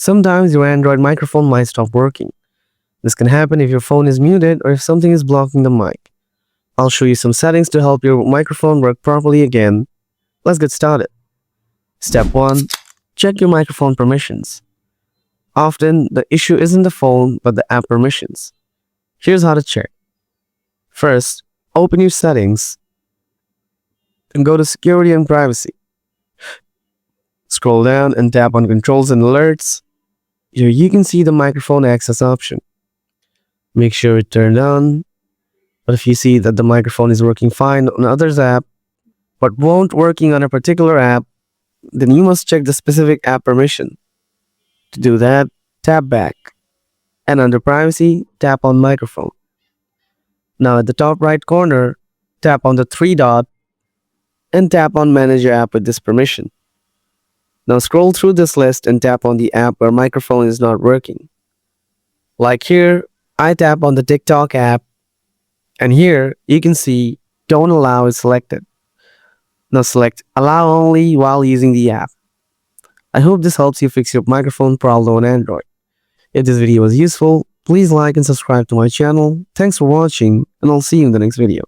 Sometimes your Android microphone might stop working. This can happen if your phone is muted or if something is blocking the mic. I'll show you some settings to help your microphone work properly again. Let's get started. Step 1. Check your microphone permissions. Often, the issue isn't the phone, but the app permissions. Here's how to check. First, open your settings and go to Security and Privacy. Scroll down and tap on Controls and Alerts. Here you can see the microphone access option. Make sure it's turned on. But if you see that the microphone is working fine on others app, but won't working on a particular app, then you must check the specific app permission. To do that, tap back. And under Privacy, tap on Microphone. Now at the top right corner, tap on the three dot and tap on Manage your app with this permission. Now scroll through this list and tap on the app where microphone is not working. Like here, I tap on the TikTok app, and here you can see Don't Allow is selected. Now select Allow Only while using the app. I hope this helps you fix your microphone problem on Android. If this video was useful, please like and subscribe to my channel. Thanks for watching, and I'll see you in the next video.